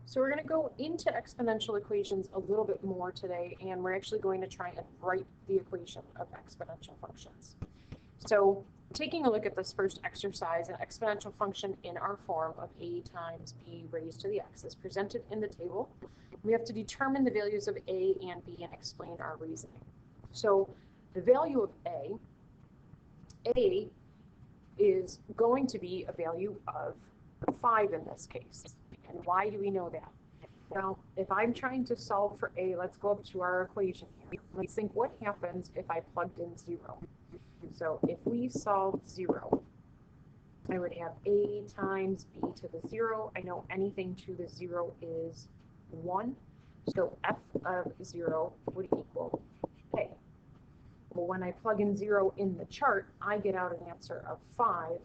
So we're going to go into exponential equations a little bit more today, and we're actually going to try and write the equation of exponential functions. So taking a look at this first exercise, an exponential function in our form of a times b raised to the x is presented in the table. We have to determine the values of a and b and explain our reasoning. So the value of a is going to be a value of 5 in this case. And why do we know that? Well, if I'm trying to solve for a, let's go up to our equation here. Let's think what happens if I plugged in 0. So if we solve 0, I would have a times b to the 0. I know anything to the 0 is 1. So f of 0 would equal a. Well, when I plug in 0 in the chart, I get out an answer of 5.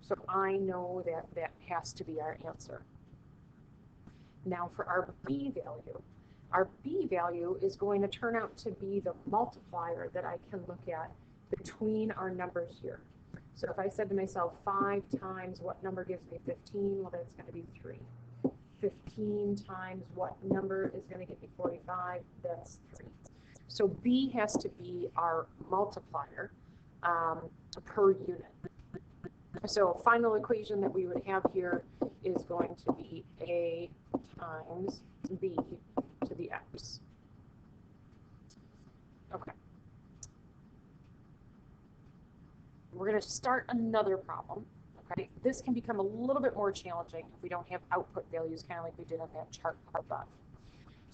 So I know that that has to be our answer. Now for our b value is going to turn out to be the multiplier that I can look at between our numbers here. So if I said to myself 5 times what number gives me 15, well, that's going to be 3. 15 times what number is going to give me 45, that's 3. So b has to be our multiplier per unit. So final equation that we would have here is going to be a times b to the x. Okay. We're going to start another problem. Okay. This can become a little bit more challenging if we don't have output values, kind of like we did on that chart above.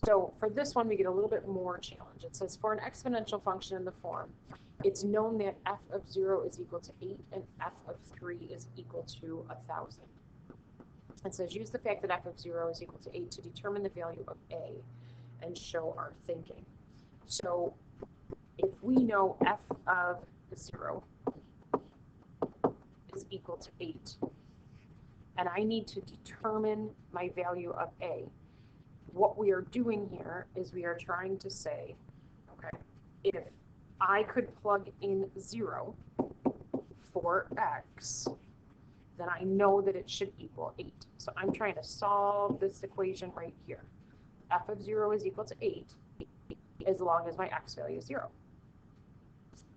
So for this one, we get a little bit more challenge. It says for an exponential function in the form, it's known that f of 0 is equal to 8 and f of 3 is equal to 1,000. It says use the fact that f of 0 is equal to 8 to determine the value of a and show our thinking. So if we know f of 0 is equal to 8, and I need to determine my value of a, what we are doing here is we are trying to say, okay, if I could plug in 0 for x, then I know that it should equal 8. So I'm trying to solve this equation right here. F of 0 is equal to 8 as long as my x value is 0.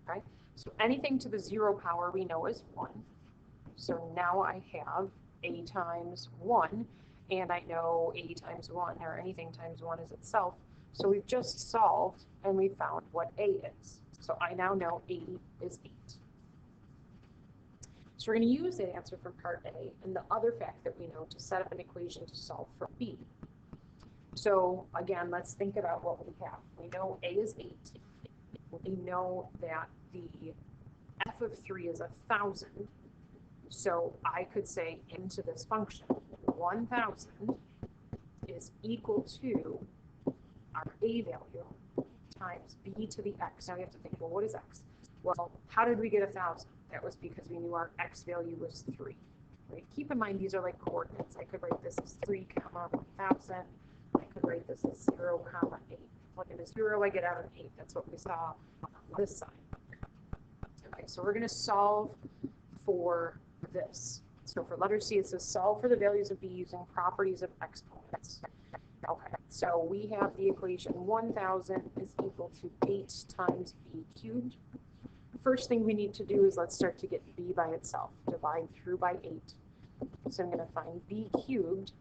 Okay? So anything to the 0 power we know is 1. So now I have a times 1, and I know a times 1, or anything times 1 is itself. So we've just solved, and we found what a is. So I now know a is 8. So we're going to use that answer from part A and the other fact that we know to set up an equation to solve for b. So again, let's think about what we have. We know a is 8. We know that the f of 3 is 1,000. So I could say into this function, 1,000 is equal to our a value times b to the x. Now we have to think, well, what is x? Well, how did we get 1,000? That was because we knew our x value was 3. Right? Keep in mind, these are like coordinates. I could write this as 3, 1,000. I could write this as 0, 8. Plug in a 0, I get out an 8. That's what we saw on this side. Okay, so we're going to solve for this. So for letter C, it says solve for the values of b using properties of exponents. Okay, so we have the equation 1,000 is equal to 8 times b cubed. First thing we need to do is let's start to get b by itself. Divide through by 8. So I'm going to find b cubed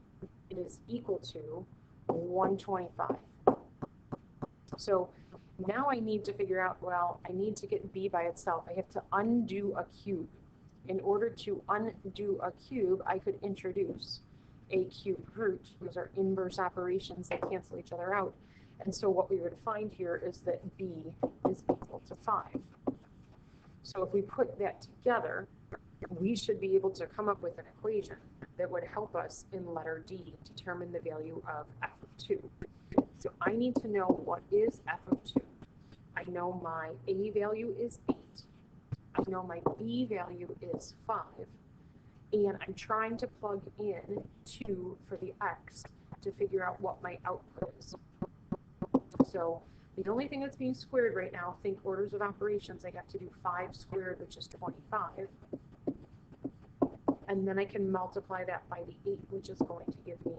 is equal to 125. So now I need to figure out, well, I need to get b by itself. I have to undo a cube. In order to undo a cube, I could introduce a cubed root. Those are inverse operations that cancel each other out. And so what we would find here is that b is equal to 5. So if we put that together, we should be able to come up with an equation that would help us in letter D determine the value of f of 2. So I need to know what is f of 2. I know my a value is 8. I know my b value is 5. And I'm trying to plug in 2 for the x to figure out what my output is. So the only thing that's being squared right now, think orders of operations, I got to do 5 squared, which is 25. And then I can multiply that by the 8, which is going to give me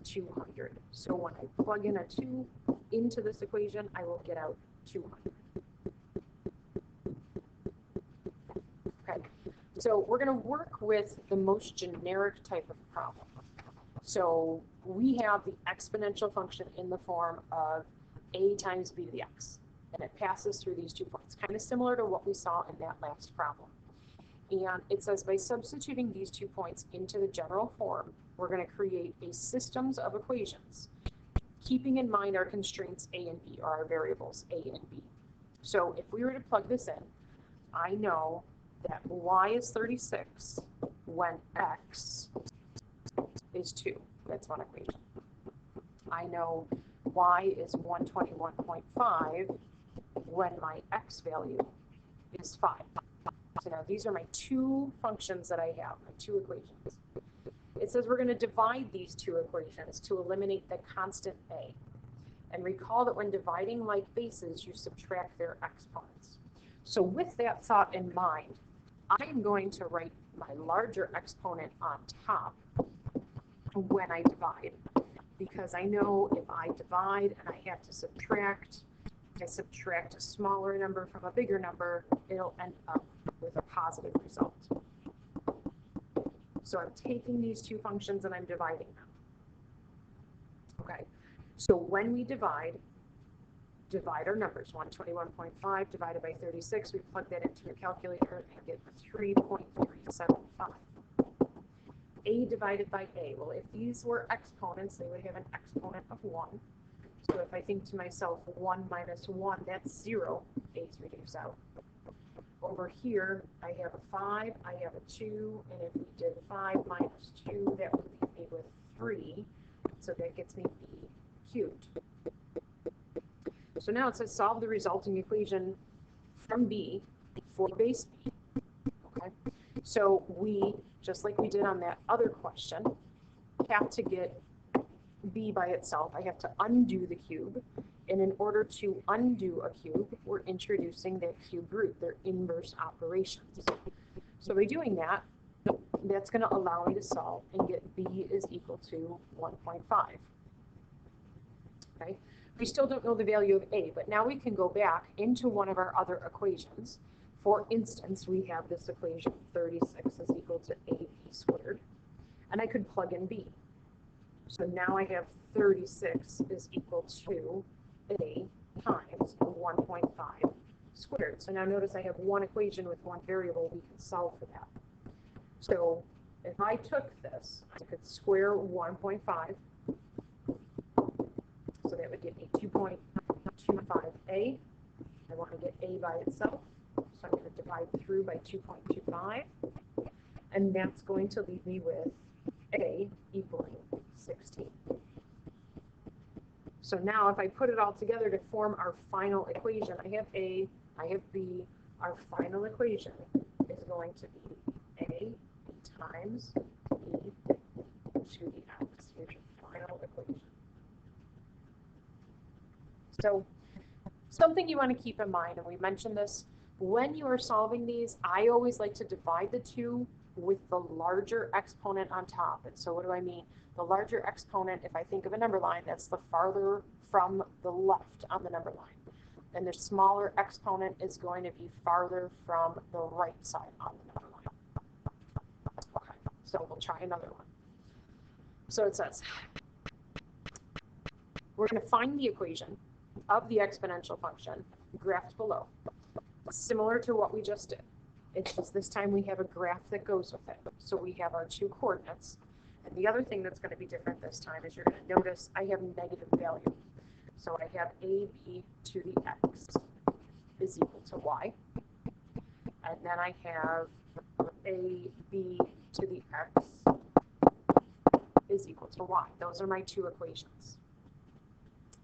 200. So when I plug in a 2 into this equation, I will get out 200. Okay, so we're going to work with the most generic type of problem. So we have the exponential function in the form of a times b to the x, and it passes through these 2 points, kind of similar to what we saw in that last problem. And it says by substituting these 2 points into the general form, we're going to create a systems of equations, keeping in mind our constraints a and b, or our variables a and b. So if we were to plug this in, I know that y is 36 when x is 2. That's one equation. I know y is 121.5 when my x value is 5. So now these are my 2 functions that I have, my 2 equations. It says we're going to divide these 2 equations to eliminate the constant a. And recall that when dividing like bases, you subtract their exponents. So with that thought in mind, I am going to write my larger exponent on top when I divide, because I know if I divide and I have to subtract, I subtract a smaller number from a bigger number, it'll end up with a positive result. So I'm taking these 2 functions and I'm dividing them. Okay, so when we divide our numbers, 121.5 divided by 36, we plug that into a calculator and get 3.375. A divided by a, well, if these were exponents, they would have an exponent of 1. So if I think to myself, 1 minus 1, that's 0, a's reduced out. Over here, I have a 5, I have a 2, and if we did 5 minus 2, that would leave me with 3. So that gets me b cubed. So now it says solve the resulting equation from b for base b. Okay, so we, just like we did on that other question, have to get b by itself. I have to undo the cube, and in order to undo a cube, we're introducing that cube root, their inverse operations. So by doing that, that's going to allow me to solve and get b is equal to 1.5. Okay, we still don't know the value of a, but now we can go back into one of our other equations. For instance, we have this equation 36 is equal to ab squared, and I could plug in b. So now I have 36 is equal to a times 1.5 squared. So now notice I have one equation with one variable. We can solve for that. So if I took this, I could square 1.5. So that would give me 2.25a. I want to get a by itself. So I'm going to divide through by 2.25. And that's going to leave me with a equaling 16. So now if I put it all together to form our final equation, I have a, I have b. Our final equation is going to be a times b to the x. Here's your final equation. So something you want to keep in mind, and we mentioned this, when you are solving these, I always like to divide the 2 with the larger exponent on top. And so what do I mean? The larger exponent, if I think of a number line, that's the farther from the left on the number line. And the smaller exponent is going to be farther from the right side on the number line. Okay, so we'll try another one. So it says, we're going to find the equation of the exponential function graphed below. Similar to what we just did. It's just this time we have a graph that goes with it. So we have our 2 coordinates. And the other thing that's going to be different this time is you're going to notice I have negative value. So I have ab to the x is equal to y. And then I have ab to the x is equal to y. Those are my 2 equations.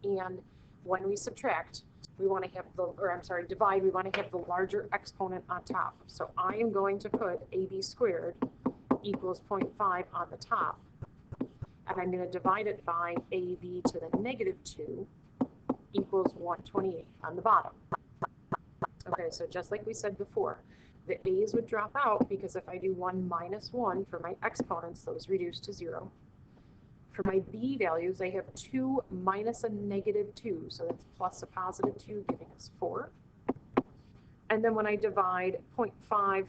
And when we subtract, we want to have the, or I'm sorry, divide, we want to have the larger exponent on top. So I am going to put ab squared equals 0.5 on the top, and I'm going to divide it by ab to the negative 2 equals 128 on the bottom. Okay, so just like we said before, the a's would drop out because if I do 1 minus 1 for my exponents, those reduce to 0. For my b values, I have 2 minus a negative 2, so that's plus a positive 2, giving us 4. And then when I divide 0.5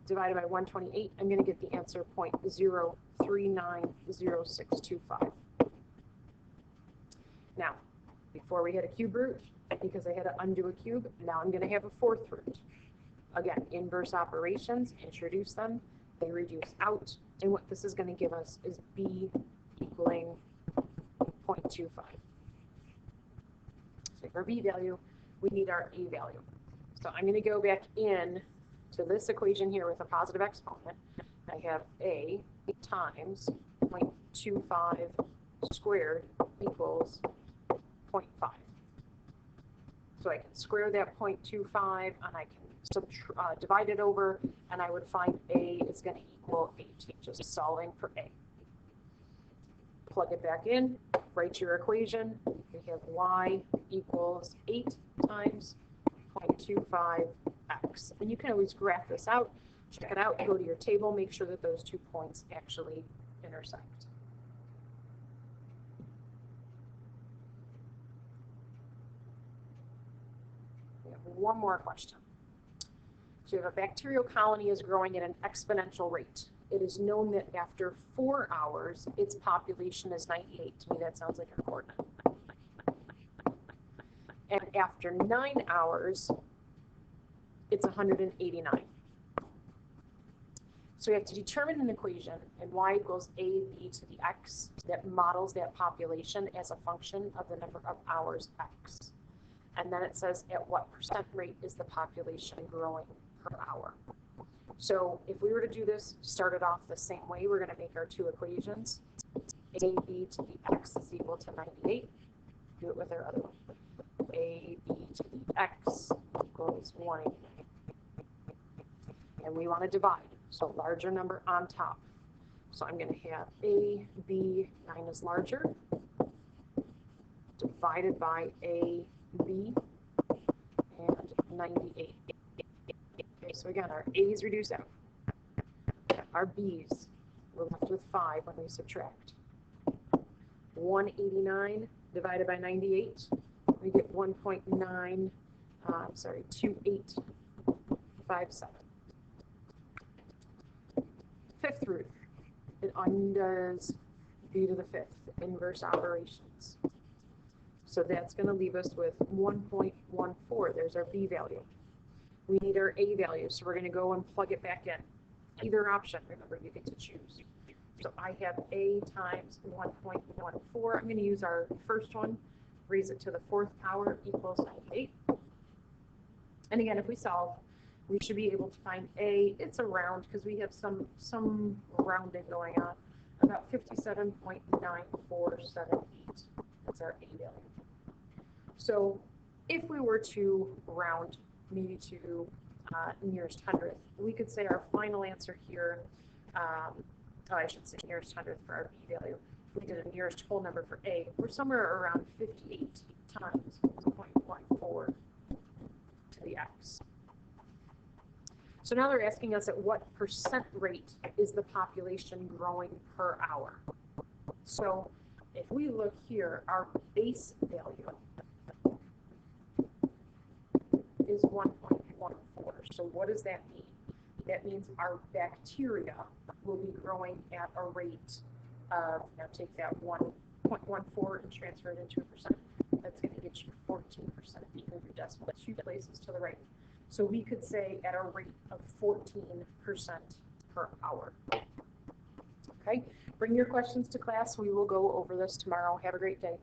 divided by 128, I'm going to get the answer 0.0390625. Now, before we had a cube root, because I had to undo a cube, now I'm going to have a fourth root. Again, inverse operations, introduce them, they reduce out, and what this is going to give us is b equaling 0.25. So for b value, we need our a value. So I'm going to go back in to this equation here with a positive exponent. I have a times 0.25 squared equals 0.5. So I can square that 0.25 and I can divide it over, and I would find a is going to equal 8, just solving for a. Plug it back in, write your equation. We have y equals 8 times 0.25x. And you can always graph this out, check it out, go to your table, make sure that those 2 points actually intersect. We have one more question. So you have a bacterial colony is growing at an exponential rate. It is known that after 4 hours, its population is 98. To me, that sounds like a coordinate. And after 9 hours, it's 189. So we have to determine an equation, and y equals ab to the x that models that population as a function of the number of hours x. And then it says at what percent rate is the population growing per hour. So if we were to do this, start it off the same way, we're going to make our 2 equations. ab to the x is equal to 98. Do it with our other one. ab to the x equals 189. And we want to divide, so larger number on top. So I'm going to have a, b, 9 is larger, divided by a, b, and 98. Okay, so again, our a's reduce out. Our b's, we're left with 5 when we subtract. 189 divided by 98, we get 2857. Fifth root, it undoes b to the 5th, inverse operations. So that's going to leave us with 1.14. There's our b value. We need our a value, so we're going to go and plug it back in. Either option, remember, you get to choose. So I have a times 1.14. I'm going to use our first one, raise it to the 4th power equals 98. And again, if we solve, we should be able to find a. It's a round because we have some rounding going on. About 57.9478. That's our a value. So if we were to round maybe to nearest hundredth, we could say our final answer here, I should say nearest hundredth for our b value. If we did a nearest whole number for a, we're somewhere around 58 times 0.14 to the x. So now they're asking us at what percent rate is the population growing per hour. So if we look here, our base value is 1.14. So what does that mean? That means our bacteria will be growing at a rate of, now take that 1.14 and transfer it into a percent. That's going to get you 14%. You move your decimal 2 places to the right. So we could say at a rate of 14% per hour. Okay, bring your questions to class. We will go over this tomorrow. Have a great day.